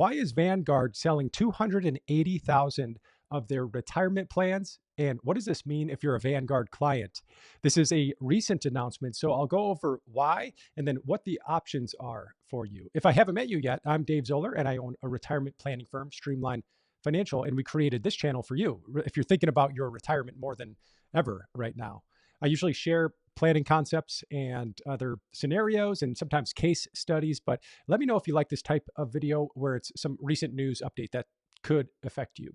Why is Vanguard selling 280,000 of their retirement plans? And what does this mean if you're a Vanguard client? This is a recent announcement, so I'll go over why and then what the options are for you. If I haven't met you yet, I'm Dave Zoller and I own a retirement planning firm, Streamline Financial, and we created this channel for you if you're thinking about your retirement more than ever right now. I usually share planning concepts and other scenarios and sometimes case studies, but let me know if you like this type of video where it's some recent news update that could affect you.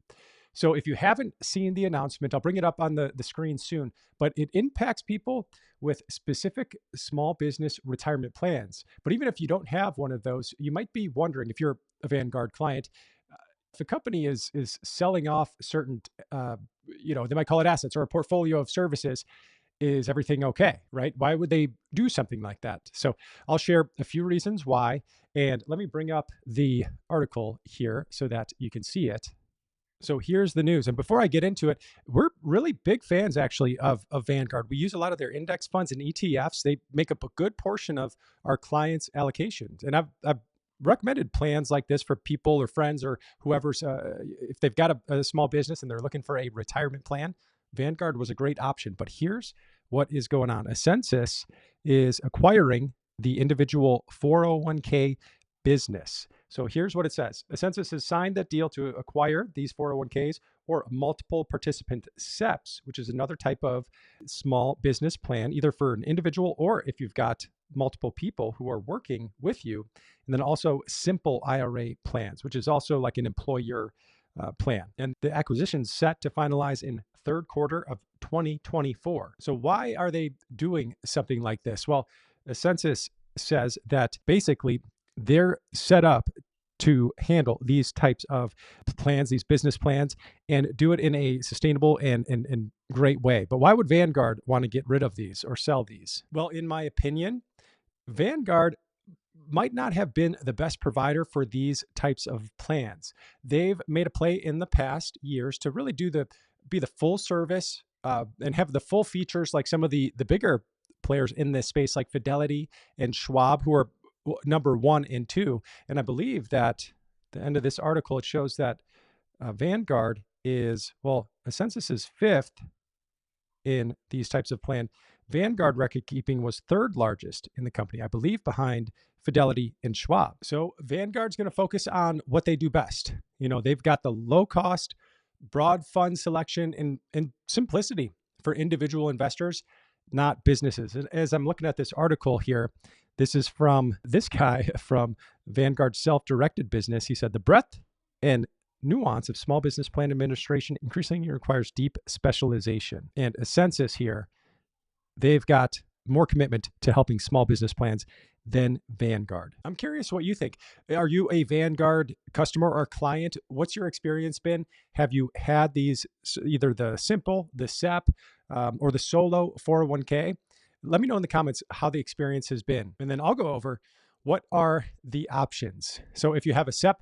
So if you haven't seen the announcement, I'll bring it up on the screen soon, but it impacts people with specific small business retirement plans. But even if you don't have one of those, you might be wondering if you're a Vanguard client, if a company is selling off certain, they might call it assets or a portfolio of services, is everything okay, right? Why would they do something like that? So I'll share a few reasons why, and let me bring up the article here so that you can see it. So here's the news. And before I get into it, we're really big fans actually of Vanguard. We use a lot of their index funds and ETFs. They make up a good portion of our clients' allocations. And I've recommended plans like this for people or friends or whoever's, if they've got a small business and they're looking for a retirement plan, Vanguard was a great option. But here's what is going on. Ascensus is acquiring the individual 401k business. So here's what it says. Ascensus has signed that deal to acquire these 401ks or multiple participant SEPs, which is another type of small business plan, either for an individual or if you've got multiple people who are working with you. And then also simple IRA plans, which is also like an employer plan. And the acquisition's set to finalize in third quarter of 2024. So why are they doing something like this? Well, Ascensus says that basically they're set up to handle these types of plans, these business plans, and do it in a sustainable and great way. But why would Vanguard want to get rid of these or sell these? Well, in my opinion, Vanguard might not have been the best provider for these types of plans. They've made a play in the past years to really be the full service and have the full features like some of the bigger players in this space like Fidelity and Schwab, who are number 1 and 2. And I believe that at the end of this article, it shows that Vanguard is, Ascensus is 5th in these types of plan. Vanguard record keeping was 3rd largest in the company, I believe, behind Fidelity and Schwab. So Vanguard's going to focus on what they do best. They've got the low cost, broad fund selection and simplicity for individual investors, not businesses. And as I'm looking at this article here, this is from this guy from Vanguard Self-Directed Business. He said, the breadth and nuance of small business plan administration increasingly requires deep specialization. And Ascensus here, they've got more commitment to helping small business plans than Vanguard. I'm curious what you think. Are you a Vanguard customer or client? What's your experience been? Have you had these, either the simple, the SEP, or the solo 401k? Let me know in the comments how the experience has been. And then I'll go over what are the options. So if you have a SEP,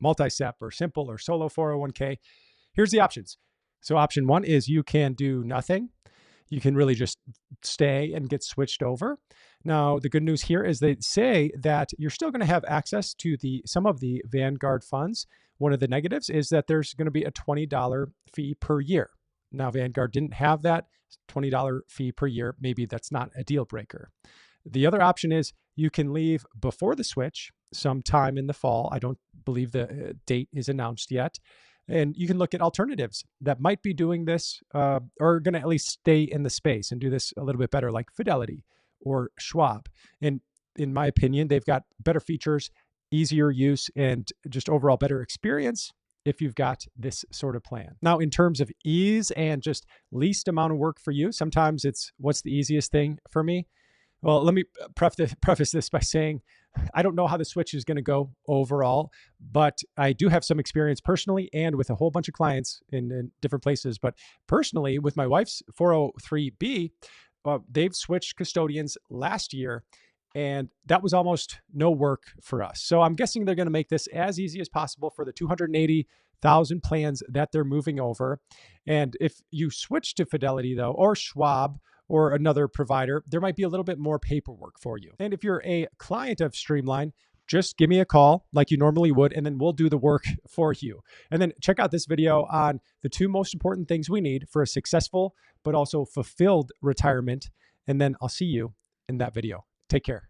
multi-SEP, or simple or solo 401k, here's the options. So option 1 is you can do nothing. You can really just stay and get switched over. Now, the good news here is they say that you're still going to have access to some of the Vanguard funds. One of the negatives is that there's going to be a $20 fee per year. Now, Vanguard didn't have that $20 fee per year. Maybe that's not a deal breaker. The other option is you can leave before the switch sometime in the fall. I don't believe the date is announced yet. And you can look at alternatives that might be doing this or are going to at least stay in the space and do this a little bit better, like Fidelity or Schwab. And in my opinion, they've got better features, easier use, and just overall better experience if you've got this sort of plan. Now, in terms of ease and just least amount of work for you, sometimes it's what's the easiest thing for me? Well, let me preface this by saying I don't know how the switch is going to go overall, but I do have some experience personally and with a whole bunch of clients in different places. But personally, with my wife's 403B, they've switched custodians last year, and that was almost no work for us. So I'm guessing they're going to make this as easy as possible for the 280,000 plans that they're moving over. And if you switch to Fidelity, though, or Schwab, or another provider, there might be a little bit more paperwork for you. And if you're a client of Streamline, just give me a call like you normally would, and then we'll do the work for you. And then check out this video on the 2 most important things we need for a successful but also fulfilled retirement. And then I'll see you in that video. Take care.